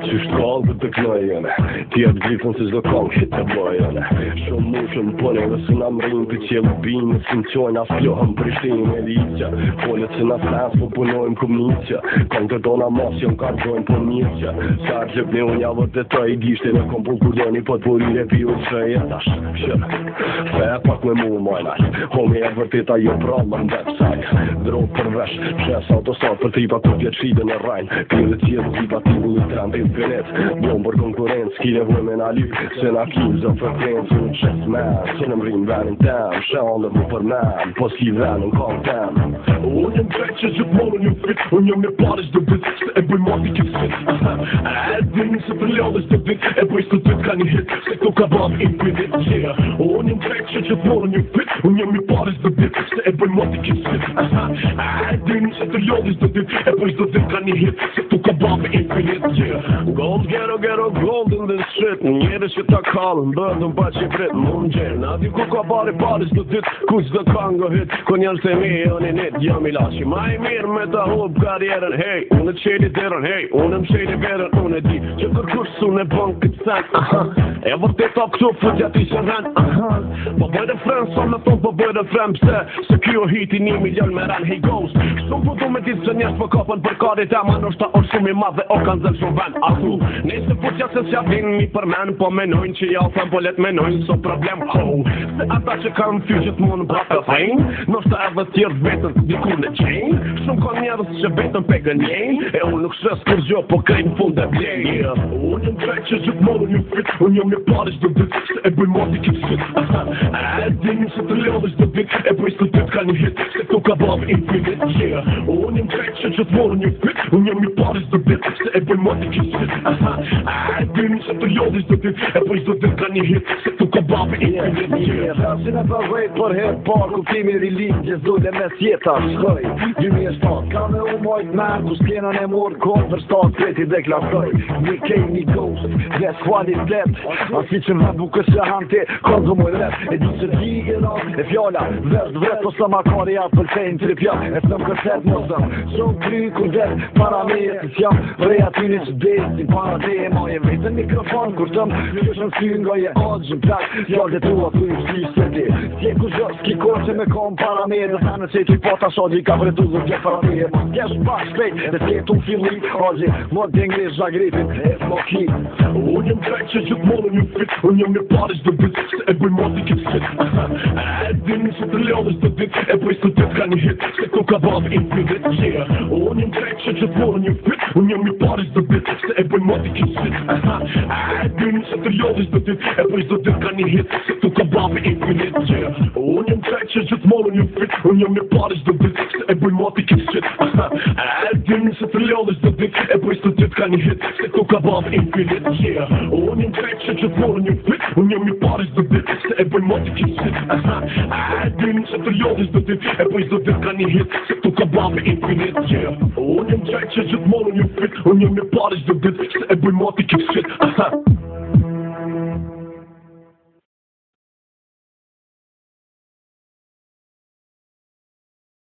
Që shkallë të knoj jene Tjetë gjithën se zdo kong që të bëj jene Shumë mushën pëne dhe së nga mrinë Për qelë binë së më qojnë as plohën Prishtinë e liqja Folët se nga flans po punojmë këmiqja Kong të dona mos jom kargojnë po miqja Sa gjëp një unë javët e të i dishte Në kom po kurdoni po të burire pi u që jetash Fe pak me mu majnaj Homi e vërteta jo prallën website Drog përvesh Pshes autosat për tripa të vjetë shide në rajnë Pire tjetë tripa tibu në trendin Pinet, bom për konkurencë, ki nevoj me na lyp Se na kizë frekvencë, unë qes men Se në mrim venin tem, shëndër mu për men Po s'ki venin kong tem Unë jem drejt që gjithmonë një fit Unë jem në parish dhe dit Se e bëj mati këtë fit E din se për ljodës dhe dit E bëj së dit ka një hit Se këto ka bam infinit Unë jem drejt që gjithmonë një fit Unë jem në parish dhe dit Se e bëj mati këtë fit E din se për ljodës dhe dit E bëj së dit ka një hit Se këto ka bam infinit Gold, ghetto, gold in this shit Njeri që ta kalën, bëndën pa që prit Mund gjerë, na di ku ka bari s'do dit Ku s'do kango hit Ku njën se mi e një nit Jam i lashi ma i mirë me ta hub karjerën Hey, unë të qeli derën Hey, unë më qeli verën Unë e di që kërkush su në bën këtë sen E vërtet ta këtu fëtja ti që ren Po bëjde fren, sa me thonë po bëjde fren Pse, se kjo hiti 1 milion me ren Hey ghost, shumë po du me ditë se njerës për kapën për karit Ama nështë ta orë shumë i madhe o kanë zërë shumë ven Asu, nëse futja se s'ja din mi për men Po menojnë që ja them po let menojnë So problem ho Se ata që kanë fyr gjithmonë bra të fejn Nështë edhe tjerë vetën diku në qenj Shumë ka njerës që vetën pe gënjejn E unë nuk shes kur gjo po krejnë fund e blej Unë jem drejt që gjithmonë një fit Unë jem një parish dhe dit Se e bëj mati këtë fit E din se të ljodhësh dhe dit E bëj së dit ka një hit Se këto ka bam infinit Unë jem drejt që gjithmonë një fit Unë jem një parish dhe dit Se e bëj mati këtë fit E din se të ljodhësh dhe dit E bëj së dit ka një hit Se këto ka bam infinit Si në përvejt për herë par Kuptimi rilim Gjezdojnë me sjeta shkoj 2007 Ka me u mojt men Kus kjenën e mor Kon për stat kreti dhe klasoj Një kej një ghost Dhe qualitet Asi që me bukës që hante Kon të moj rep E di që di i rat E fjalla Verd vret Po sa makari ja për fejnë tripja E të më kërset mësëm Shumë kry kur vet Para me e të fjam Vrej atyni që desin Para dhe e maje vetën mikrofon Kur tëm Këshën sy nga je agjën plak Fjall dhe tua tu i fli se di Tje ku gjë s'ki kor që me kom para me Dhe thane që t'y pota shadri ka vretu dhe tje para me Ma t'kesh pak shpejt Dhe tje t'u filli Agjë Mo t'dengri zhagripin E t'mo ki Unë jem drejt që gjithmonë një fit Unë jem një parish dhe dit Se e bëj mati këtë fit E din se të ljodhësh dhe dit E bëj së dit ka një hit Se këto ka bam infinit Unë jem drejt që gjithmonë një fit Unë jem një parish dhe dit Se e bëj mati këtë fit E din se të ljodhësh dhe dit E bëj së dit ka një hit Se këto ka bam infinit Unë jem drejt që gjithmonë një fit Unë jem një parish dhe dit Se e bëj mati këtë fit E din se të ljodhësh dhe dit E bëj së dit ka një hit Se këto ka bam infinit Unë jem drejt që gjithmonë një fit Unë jem një parish dhe dit Se e bëj mati këtë fit E din se të ljodhësh dhe dit E bëj së dit ka një hit Se këto ka bam infinit Unë jem drejt që gjithmonë një fit Unë jem një parish dhe dit Se e bëj mati këtë fit